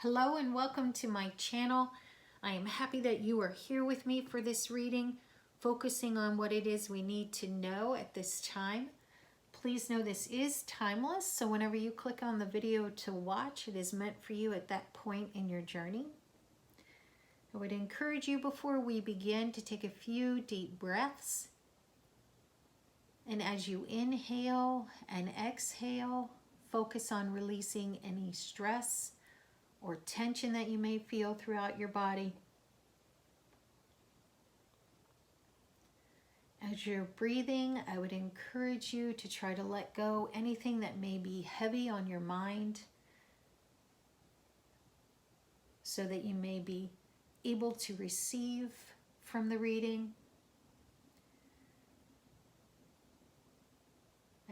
Hello and welcome to my channel. I am happy that you are here with me for this reading, focusing on what it is we need to know at this time. Please know this is timeless, so whenever you click on the video to watch, it is meant for you at that point in your journey. I would encourage you before we begin to take a few deep breaths. And as you inhale and exhale, focus on releasing any stress or tension that you may feel throughout your body. As you're breathing, I would encourage you to try to let go anything that may be heavy on your mind so that you may be able to receive from the reading.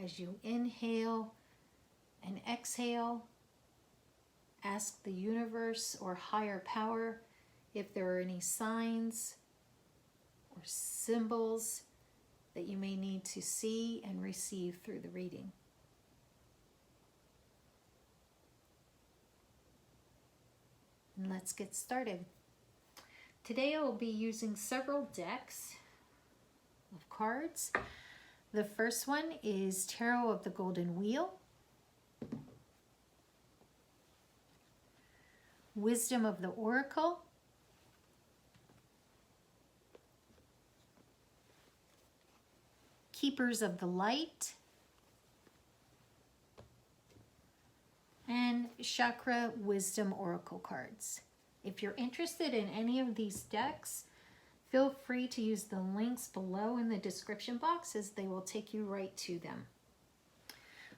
As you inhale and exhale, ask the universe or higher power if there are any signs or symbols that you may need to see and receive through the reading. And let's get started. Today I will be using several decks of cards. The first one is Tarot of the Golden Wheel, Wisdom of the Oracle, Keepers of the Light, and Chakra Wisdom Oracle cards. If you're interested in any of these decks, feel free to use the links below in the description box as they will take you right to them.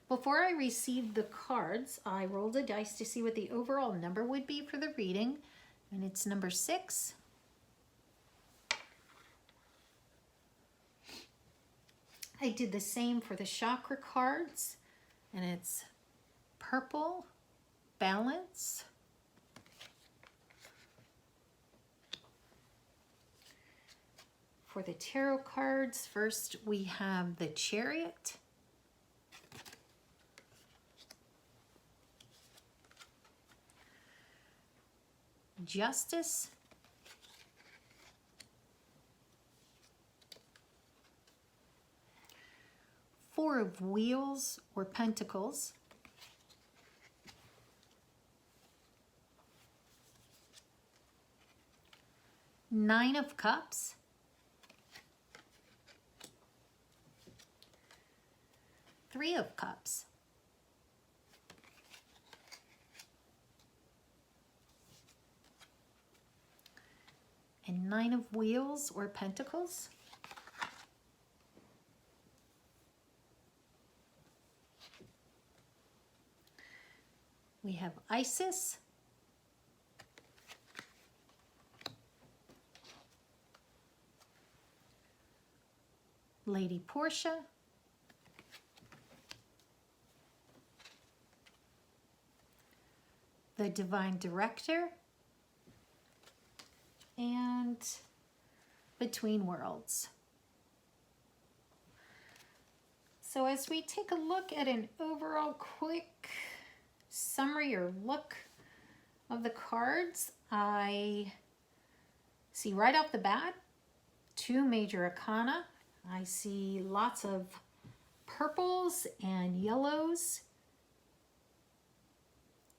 Before I received the cards, I rolled a dice to see what the overall number would be for the reading, and it's number 6. I did the same for the chakra cards, and it's purple, balance, for the tarot cards, first we have the Chariot, Justice, Four of Wheels or Pentacles, Nine of Cups, Three of Cups, and Nine of Wheels or Pentacles. We have Isis, Lady Portia, the Divine Director, and Between Worlds. So as we take a look at an overall quick summary or look of the cards, I see right off the bat 2 major arcana. I see lots of purples and yellows.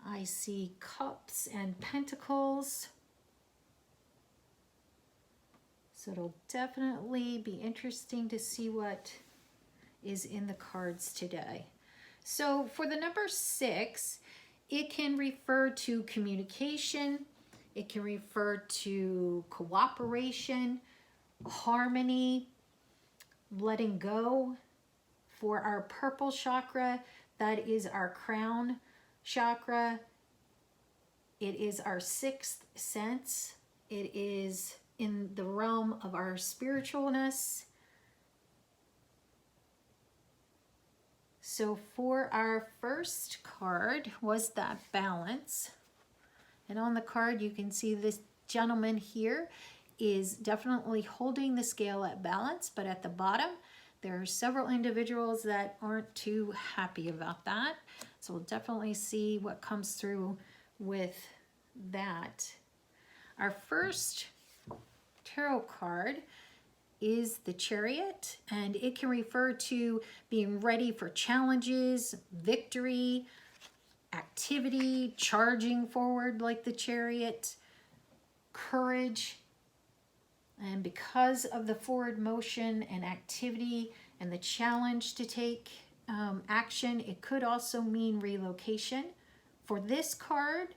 I see cups and pentacles. So it'll definitely be interesting to see what is in the cards today. So for the number 6, it can refer to communication, it can refer to cooperation, harmony, letting go. For our purple chakra, that is our crown chakra. It is our 6th sense. It is in the realm of our spiritualness. So for our first card was that Balance. And on the card you can see this gentleman here is definitely holding the scale at balance, but at the bottom there are several individuals that aren't too happy about that. So we'll definitely see what comes through with that our first tarot card is the Chariot, and it can refer to being ready for challenges, victory, activity, charging forward like the Chariot, courage. And because of the forward motion and activity and the challenge to take action, it could also mean relocation. For this card,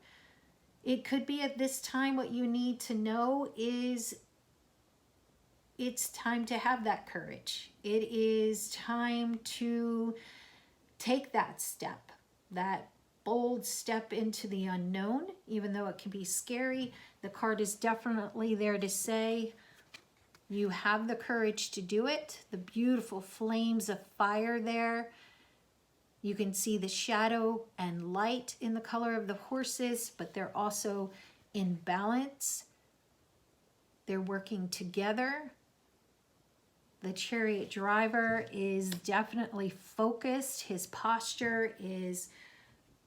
it could be at this time what you need to know is it's time to have that courage. It is time to take that step, that bold step into the unknown. Even though it can be scary, the card is definitely there to say you have the courage to do it. The beautiful flames of fire there. You can see the shadow and light in the color of the horses, but they're also in balance. They're working together. The chariot driver is definitely focused. His posture is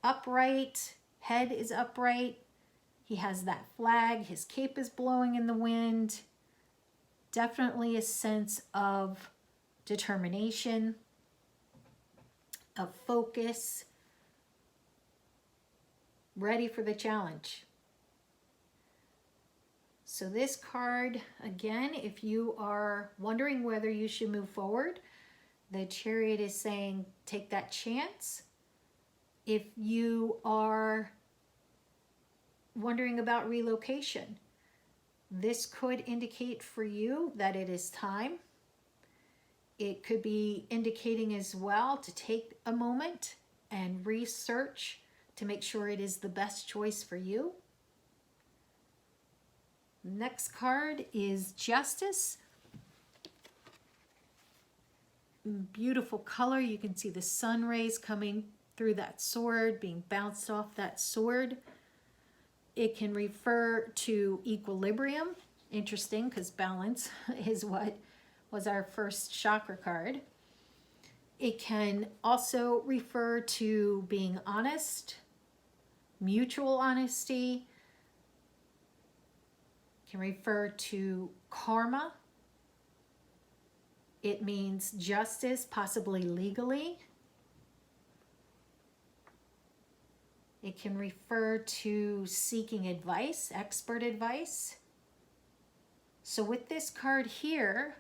upright, head is upright. He has that flag, his cape is blowing in the wind. Definitely a sense of determination, of focus, ready for the challenge. So this card, again, if you are wondering whether you should move forward, the Chariot is saying take that chance. If you are wondering about relocation, this could indicate for you that it is time. It could be indicating as well to take a moment and research to make sure it is the best choice for you. Next card is Justice. Beautiful color. You can see the sun rays coming through that sword, being bounced off that sword. It can refer to equilibrium. Interesting, because balance is what was our first chakra card. It can also refer to being honest, mutual honesty. It can refer to karma. It means justice, possibly legally. It can refer to seeking advice, expert advice. So with this card here,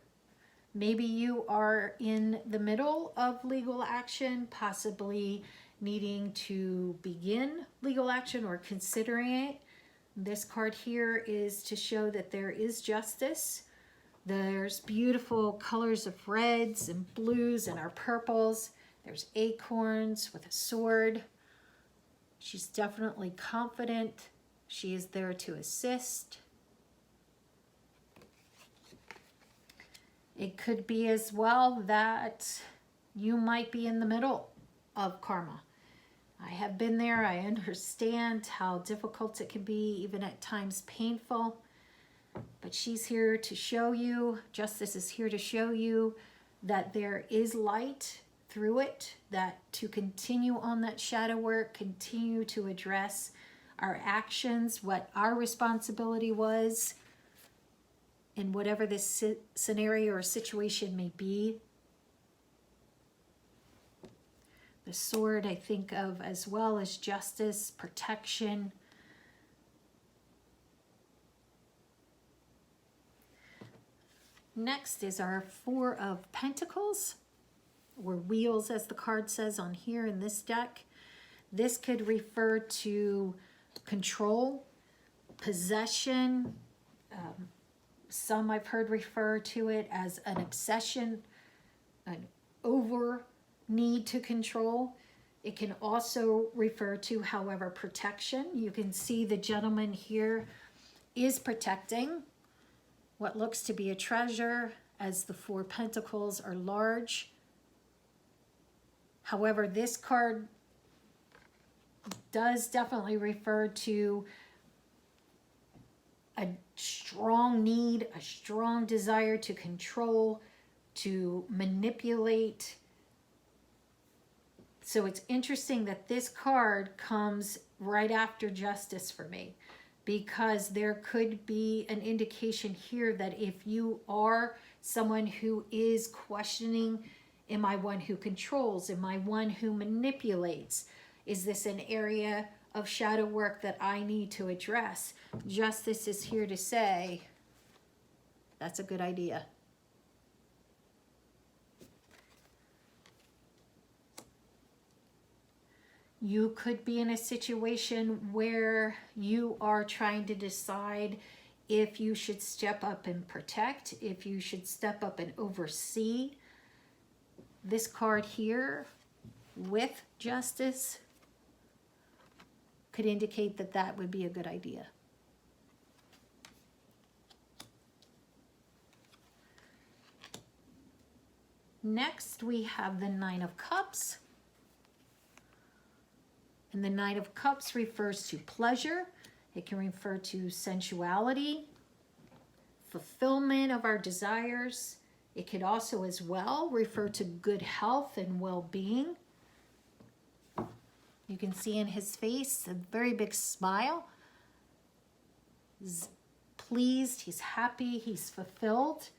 maybe you are in the middle of legal action, possibly needing to begin legal action or considering it. This card here is to show that there is justice. There's beautiful colors of reds and blues and our purples. There's acorns with a sword. She's definitely confident. She is there to assist. It could be as well that you might be in the middle of karma. I have been there. I understand how difficult it can be, even at times painful. But she's here to show you, Justice is here to show you that there is light through it, that to continue on that shadow work, continue to address our actions, what our responsibility was in whatever this scenario or situation may be. The sword I think of as well as justice, protection. Next is our Four of Pentacles, or wheels as the card says on here in this deck. This could refer to control, possession. Some I've heard refer to it as an obsession, an over need to control. It can also refer to, however, protection. You can see the gentleman here is protecting what looks to be a treasure, as the Four Pentacles are large. However, this card does definitely refer to a strong need, a strong desire to control, to manipulate. So it's interesting that this card comes right after Justice for me, because there could be an indication here that if you are someone who is questioning, am I one who controls? Am I one who manipulates? Is this an area of shadow work that I need to address? Justice is here to say, that's a good idea. You could be in a situation where you are trying to decide if you should step up and protect, if you should step up and oversee. This card here with Justice could indicate that that would be a good idea. Next, we have the Nine of Cups. And the Nine of Cups refers to pleasure. It can refer to sensuality, fulfillment of our desires. It could also as well refer to good health and well-being. You can see in his face a very big smile. He's pleased, he's happy, he's fulfilled.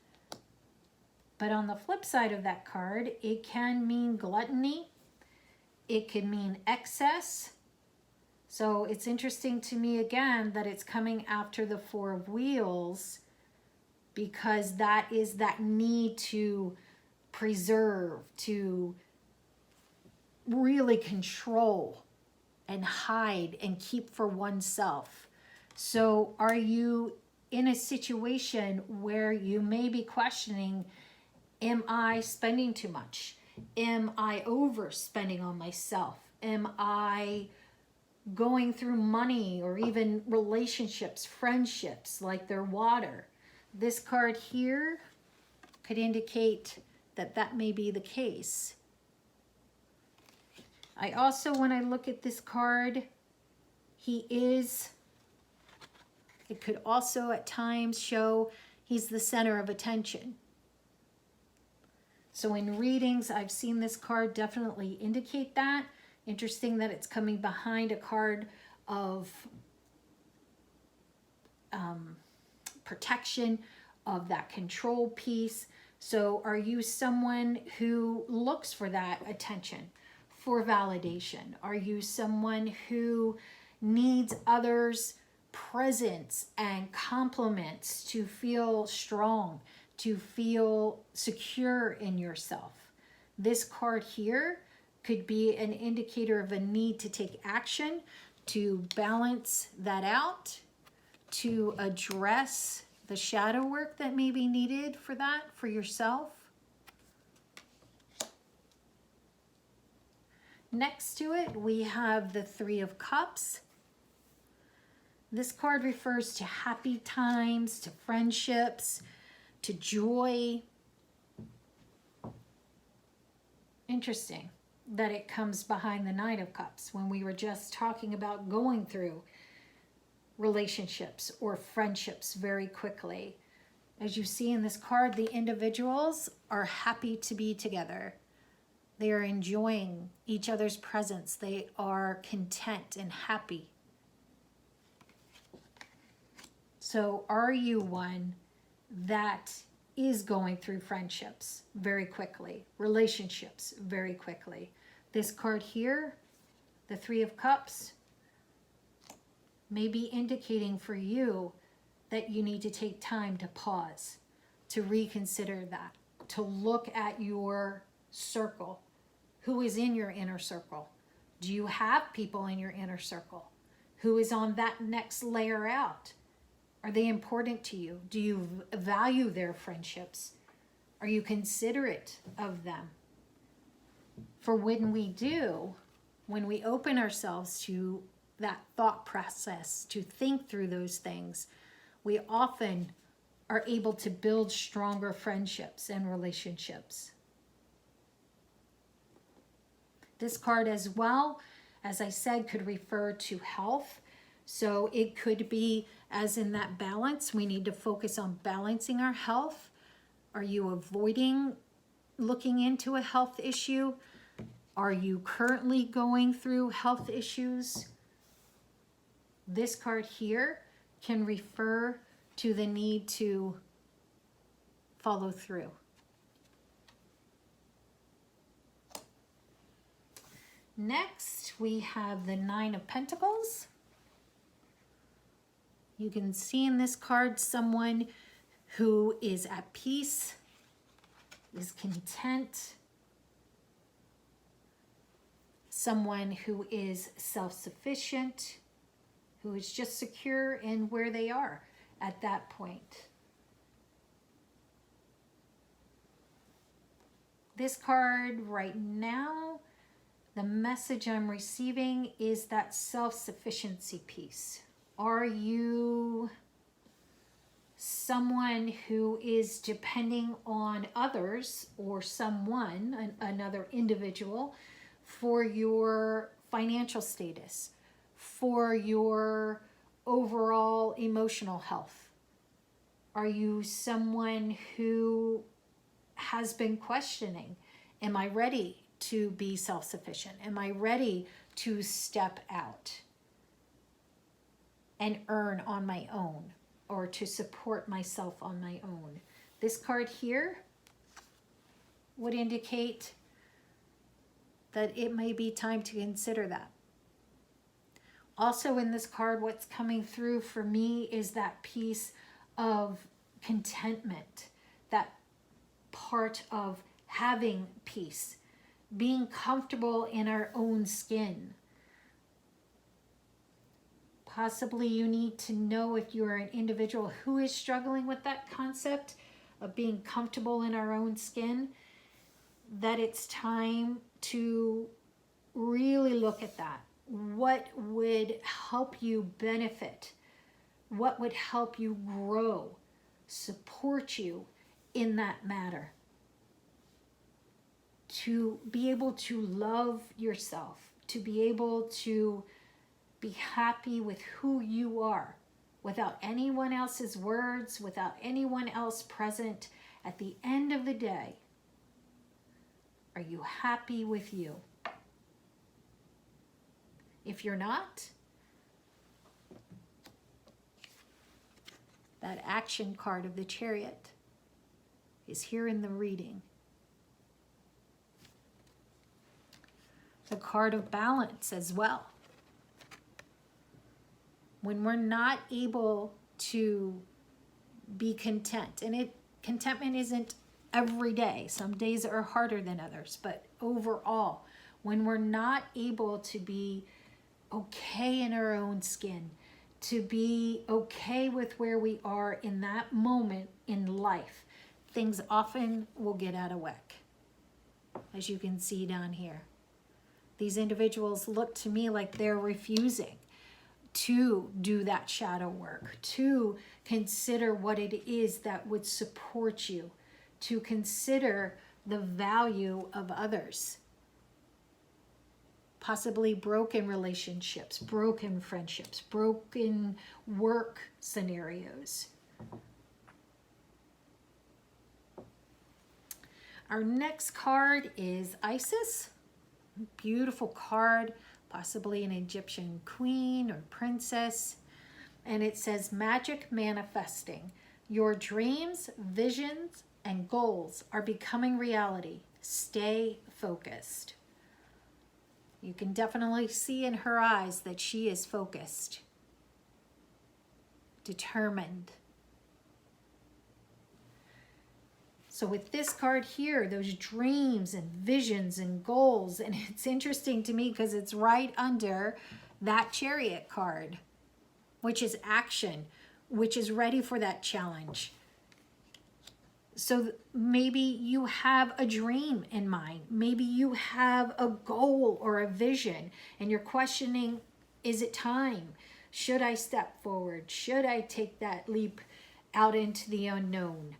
But on the flip side of that card, it can mean gluttony. It could mean excess. So it's interesting to me again that it's coming after the Four of Wheels, because that is that need to preserve, to really control and hide and keep for oneself. So are you in a situation where you may be questioning, am I spending too much? Am I overspending on myself? Am I going through money or even relationships, friendships, like they're water? This card here could indicate that that may be the case. I also, when I look at this card, it could also at times show he's the center of attention. So in readings, I've seen this card definitely indicate that. Interesting that it's coming behind a card of protection, of that control piece. So are you someone who looks for that attention, for validation? Are you someone who needs others' presence and compliments to feel strong, to feel secure in yourself? This card here could be an indicator of a need to take action, to balance that out, to address the shadow work that may be needed for that, for yourself. Next to it, we have the Three of Cups. This card refers to happy times, to friendships, to joy. Interesting that it comes behind the Nine of Cups when we were just talking about going through relationships or friendships very quickly. As you see in this card, the individuals are happy to be together. They are enjoying each other's presence. They are content and happy. So are you one that is going through friendships very quickly, relationships very quickly? This card here, the Three of Cups, may be indicating for you that you need to take time to pause, to reconsider that, to look at your circle. Who is in your inner circle? Do you have people in your inner circle? Who is on that next layer out? Are they important to you? Do you value their friendships? Are you considerate of them? For when we do, when we open ourselves to that thought process, to think through those things, we often are able to build stronger friendships and relationships. This card as well, as I said, could refer to health. So it could be, as in that balance, we need to focus on balancing our health. Are you avoiding looking into a health issue? Are you currently going through health issues? This card here can refer to the need to follow through. Next, we have the Nine of Pentacles. You can see in this card someone who is at peace, is content, someone who is self-sufficient, who is just secure in where they are at that point. This card right now, the message I'm receiving is that self-sufficiency piece. Are you someone who is depending on others or someone, another individual, for your financial status, for your overall emotional health? Are you someone who has been questioning, am I ready to be self-sufficient? Am I ready to step out and earn on my own, or to support myself on my own? This card here would indicate that it may be time to consider that. Also in this card, what's coming through for me is that piece of contentment, that part of having peace, being comfortable in our own skin. Possibly you need to know, if you are an individual who is struggling with that concept of being comfortable in our own skin, that it's time to really look at that. What would help you benefit? What would help you grow, support you in that matter? To be able to love yourself, to be able to be happy with who you are, without anyone else's words, without anyone else present. At the end of the day, are you happy with you? If you're not, that action card of the Chariot is here in the reading. The card of Balance as well. When we're not able to be content, and contentment isn't every day. Some days are harder than others, but overall, when we're not able to be okay in our own skin, to be okay with where we are in that moment in life, things often will get out of whack, as you can see down here. These individuals look to me like they're refusing to do that shadow work, to consider what it is that would support you, to consider the value of others. Possibly broken relationships, broken friendships, broken work scenarios. Our next card is Isis. Beautiful card, possibly an Egyptian queen or princess. And it says, magic manifesting. Your dreams, visions, and goals are becoming reality. Stay focused. You can definitely see in her eyes that she is focused, determined. So with this card here, those dreams and visions and goals, and it's interesting to me because it's right under that Chariot card, which is action, which is ready for that challenge. So maybe you have a dream in mind. Maybe you have a goal or a vision, and you're questioning, is it time? Should I step forward? Should I take that leap out into the unknown?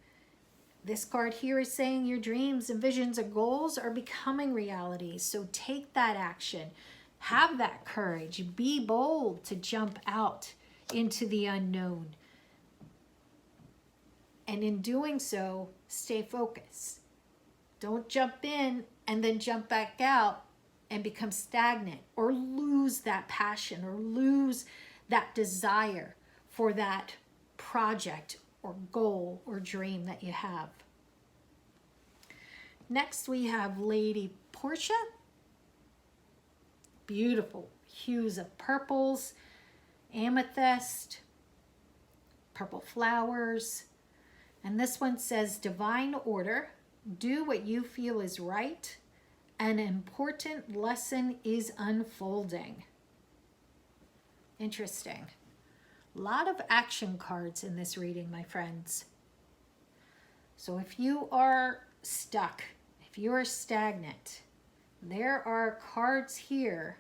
This card here is saying your dreams and visions and goals are becoming reality. So take that action. Have that courage. Be bold to jump out into the unknown. And in doing so, stay focused. Don't jump in and then jump back out and become stagnant, or lose that passion, or lose that desire for that project or goal or dream that you have. Next we have Lady Portia. Beautiful hues of purples, amethyst, purple flowers. And this one says, divine order, do what you feel is right. An important lesson is unfolding. Interesting. A lot of action cards in this reading, my friends. So if you are stuck, if you are stagnant, there are cards here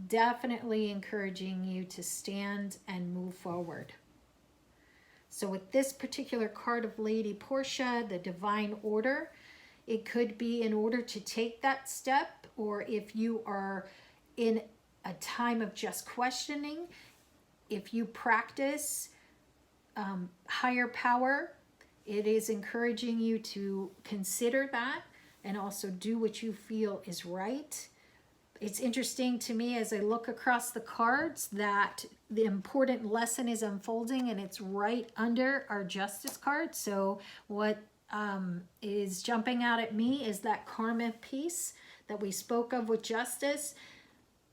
definitely encouraging you to stand and move forward. So with this particular card of Lady Portia, the divine order, it could be in order to take that step, or if you are in a time of just questioning, if you practice higher power, it is encouraging you to consider that and also do what you feel is right. It's interesting to me as I look across the cards that the important lesson is unfolding, and it's right under our Justice card. So what is jumping out at me is that karma piece that we spoke of with Justice.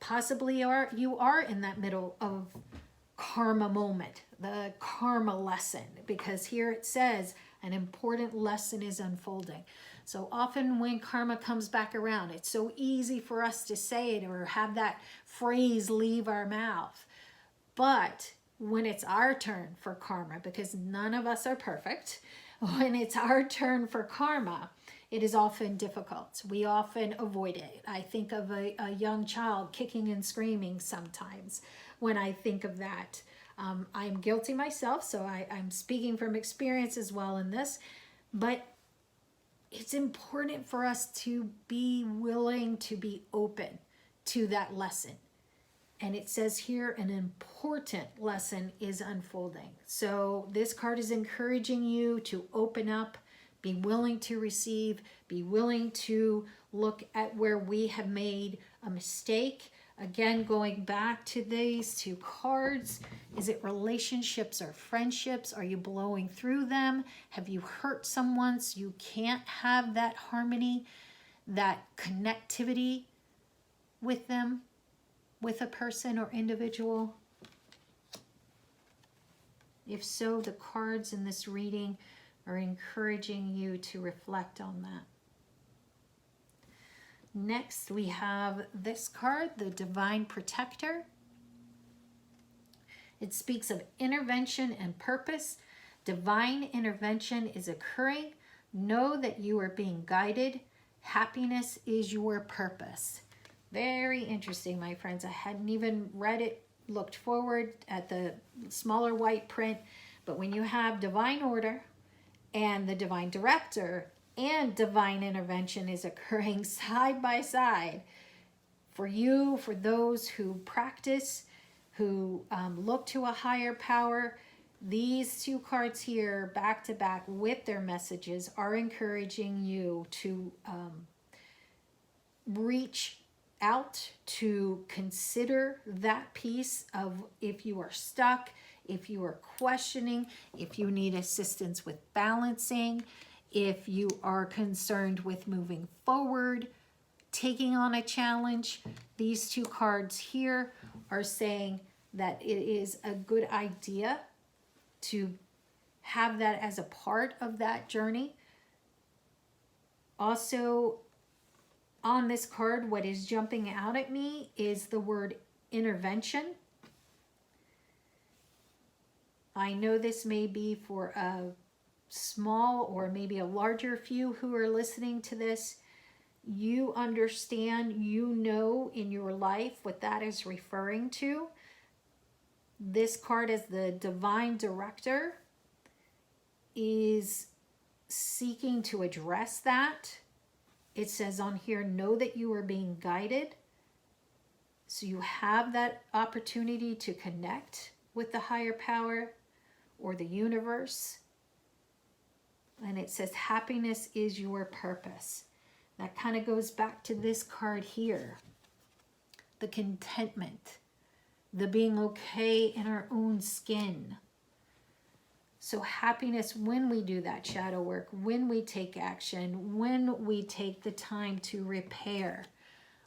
Possibly you are in that middle of karma moment, the karma lesson, because here it says an important lesson is unfolding. So often when karma comes back around, it's so easy for us to say it or have that phrase leave our mouth. But when it's our turn for karma, because none of us are perfect, when it's our turn for karma, it is often difficult. We often avoid it. I think of a young child kicking and screaming sometimes when I think of that. I'm guilty myself, so I'm speaking from experience as well in this. But it's important for us to be willing to be open to that lesson. And it says here an important lesson is unfolding. So this card is encouraging you to open up, be willing to receive, be willing to look at where we have made a mistake. Again, going back to these two cards, is it relationships or friendships? Are you blowing through them? Have you hurt someone so you can't have that harmony, that connectivity with them, with a person or individual? If so, the cards in this reading are encouraging you to reflect on that. Next, we have this card, the Divine Protector. It speaks of intervention and purpose. Divine intervention is occurring. Know that you are being guided. Happiness is your purpose. Very interesting, my friends. I hadn't even read it, looked forward at the smaller white print. But when you have divine order and the divine director, and divine intervention is occurring side by side for you, for those who practice, who look to a higher power. These two cards here, back to back with their messages, are encouraging you to reach out, to consider that piece of if you are stuck, if you are questioning, if you need assistance with balancing, if you are concerned with moving forward, taking on a challenge. These two cards here are saying that it is a good idea to have that as a part of that journey. Also, on this card, what is jumping out at me is the word intervention. I know this may be for a small or maybe a larger few who are listening to this. You understand, you know in your life what that is referring to. This card as the Divine Director is seeking to address that. It says on here, know that you are being guided. So you have that opportunity to connect with the higher power or the universe. And it says happiness is your purpose. That kind of goes back to this card here. The contentment. the being okay in our own skin. So happiness when we do that shadow work, when we take action, when we take the time to repair,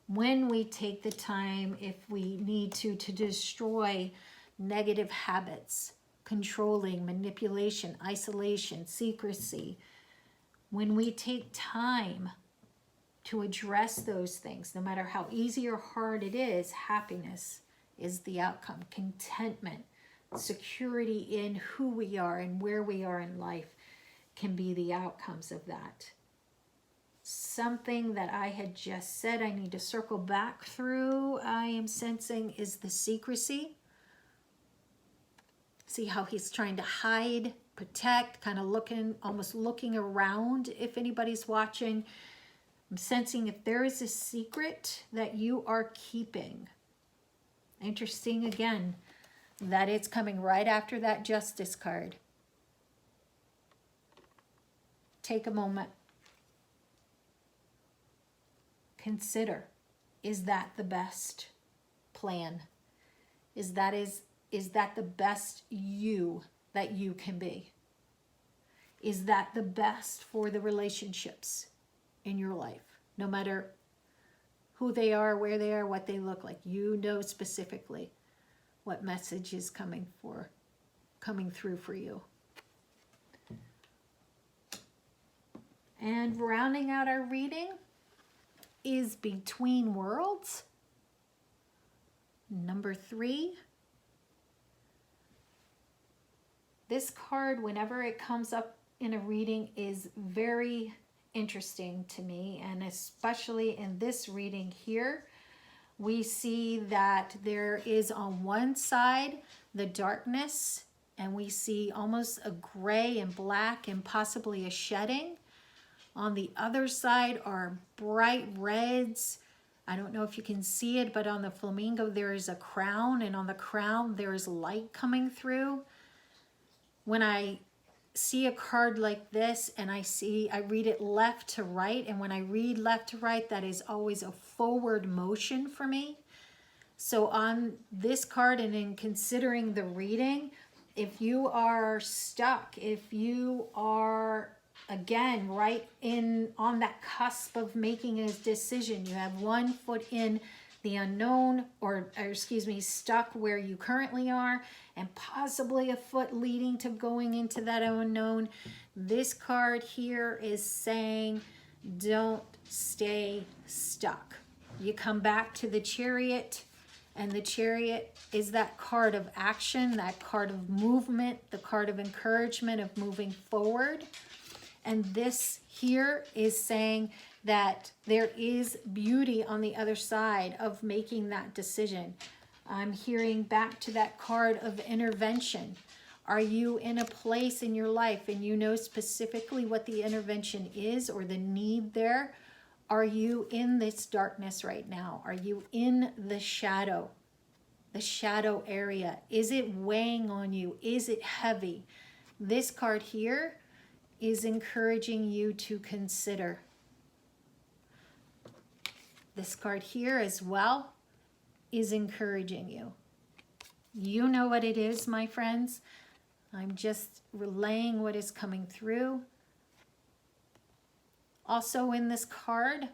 when we take the time, if we need to destroy negative habits, controlling, manipulation, isolation, secrecy, when we take time to address those things, no matter how easy or hard it is, happiness is the outcome. Contentment, security in who we are and where we are in life can be the outcomes of that. Something that I had just said I need to circle back through, I am sensing, is the secrecy. See how he's trying to hide, protect, kind of looking, almost looking around if anybody's watching. I'm sensing if there is a secret that you are keeping. Interesting again that it's coming right after that Justice card. Take a moment. Consider, is that the best plan? Is that the best you that you can be? Is that the best for the relationships in your life? No matter who they are, where they are, what they look like. You know specifically what message is coming through for you. And rounding out our reading is Between Worlds. Number 3. This card, whenever it comes up in a reading, is very interesting to me, and especially in this reading here, we see that there is on one side the darkness, and we see almost a gray and black and possibly a shedding. On the other side are bright reds. I don't know if you can see it, but on the flamingo there is a crown, and on the crown there is light coming through. When I see a card like this and I read it left to right, and when I read left to right, that is always a forward motion for me. So on this card, and in considering the reading, if you are stuck, if you are again right on that cusp of making a decision, you have one foot in the unknown, or stuck where you currently are, and possibly a foot leading to going into that unknown, this card here is saying, don't stay stuck. You come back to the Chariot, and the Chariot is that card of action, that card of movement, the card of encouragement, of moving forward. And this here is saying that there is beauty on the other side of making that decision. I'm hearing back to that card of intervention. Are you in a place in your life and you know specifically what the intervention is or the need there? Are you in this darkness right now? Are you in the shadow area? Is it weighing on you? Is it heavy? This card here is encouraging you to consider. This card here as well is encouraging you. You know what it is, my friends. I'm just relaying what is coming through. Also in this card,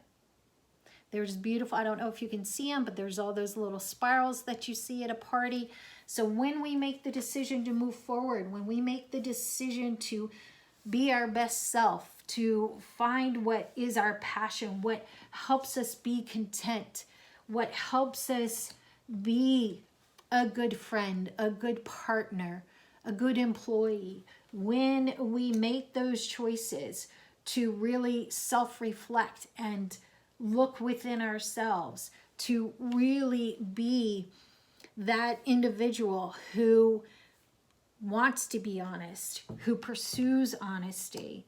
there's beautiful, I don't know if you can see them, but there's all those little spirals that you see at a party. So when we make the decision to move forward, when we make the decision to be our best self, to find what is our passion, what helps us be content, what helps us be a good friend, a good partner, a good employee. When we make those choices to really self-reflect and look within ourselves, to really be that individual who wants to be honest, who pursues honesty,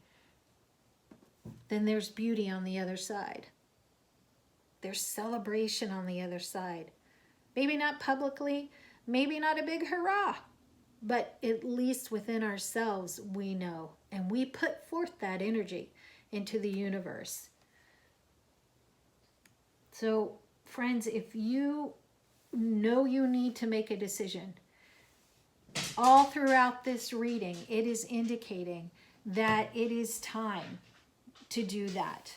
then there's beauty on the other side. There's celebration on the other side. Maybe not publicly, maybe not a big hurrah, but at least within ourselves we know, and we put forth that energy into the universe. So friends, if you know you need to make a decision. All throughout this reading, it is indicating that it is time to do that.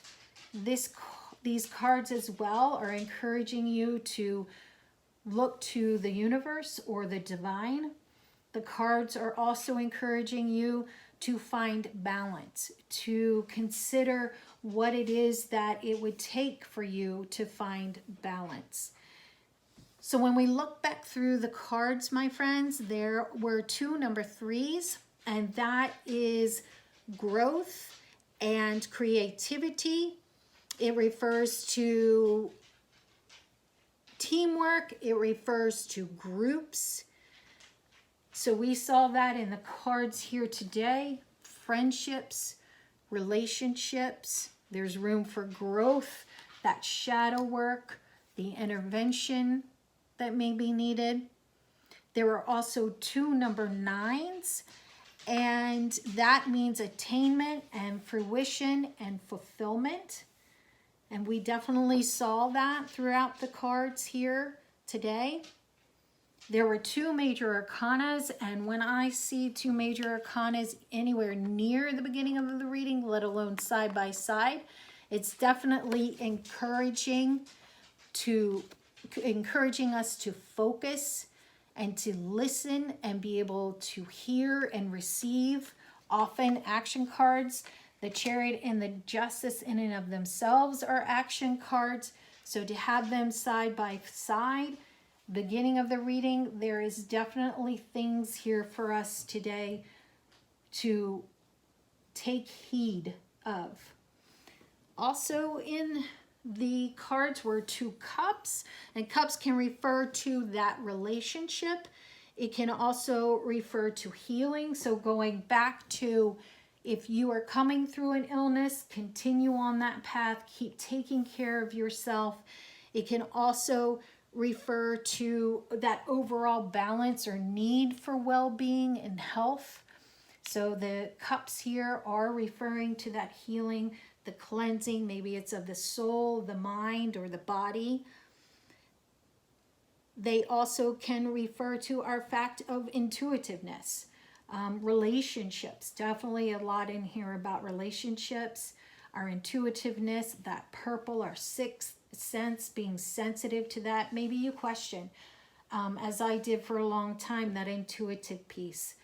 These cards as well are encouraging you to look to the universe or the divine. The cards are also encouraging you to find balance, to consider what it is that it would take for you to find balance. So when we look back through the cards, my friends, there were 2 number 3s, and that is growth and creativity. It refers to teamwork. It refers to groups. So we saw that in the cards here today. Friendships, relationships. There's room for growth, that shadow work, the intervention that may be needed. There are also 2 number 9s, and that means attainment and fruition and fulfillment. And we definitely saw that throughout the cards here today. There were 2 major arcanas, and when I see 2 major arcanas anywhere near the beginning of the reading, let alone side by side, it's definitely encouraging us to focus and to listen and be able to hear and receive. Often action cards, the Chariot and the Justice in and of themselves are action cards. So to have them side by side, beginning of the reading, there is definitely things here for us today to take heed of. Also in the cards were 2 cups, and cups can refer to that relationship. It can also refer to healing. So going back to, if you are coming through an illness, continue on that path, keep taking care of yourself. It can also refer to that overall balance or need for well-being and health. So the cups here are referring to that healing, the cleansing. Maybe it's of the soul, the mind, or the body. They also can refer to our fact of intuitiveness. Relationships, definitely a lot in here about relationships, our intuitiveness, that purple, our 6th sense, being sensitive to that. Maybe you question, as I did for a long time, that intuitive piece.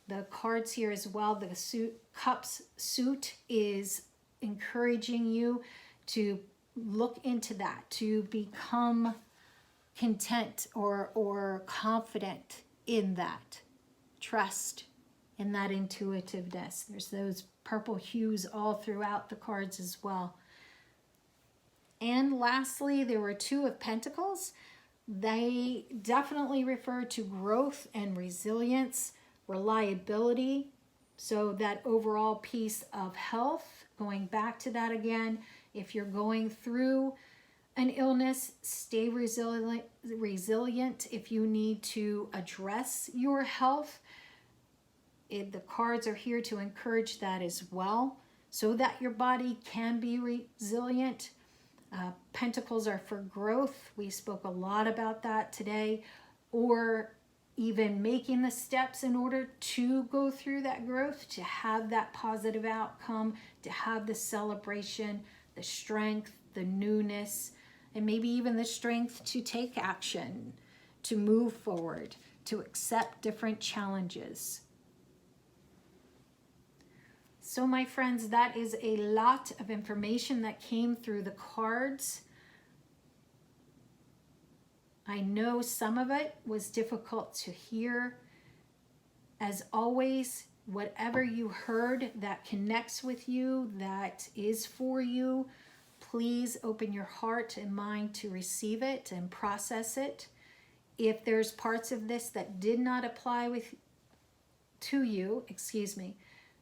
The cards here as well, the cups suit is encouraging you to look into that, to become content or confident in that. Trust in that intuitiveness. There's those purple hues all throughout the cards as well. And lastly, there were 2 of Pentacles. They definitely refer to growth and resilience, reliability. So that overall piece of health, going back to that again, if you're going through an illness, stay resilient. If you need to address your health, the cards are here to encourage that as well, so that your body can be resilient. Pentacles are for growth. We spoke a lot about that today, or even making the steps in order to go through that growth, to have that positive outcome, to have the celebration, the strength, the newness, and maybe even the strength to take action, to move forward, to accept different challenges. So my friends, that is a lot of information that came through the cards. I know some of it was difficult to hear. As always, whatever you heard that connects with you, that is for you, please open your heart and mind to receive it and process it. If there's parts of this that did not apply to you,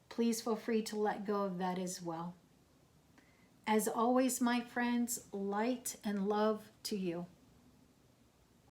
please feel free to let go of that as well. As always, my friends, light and love to you.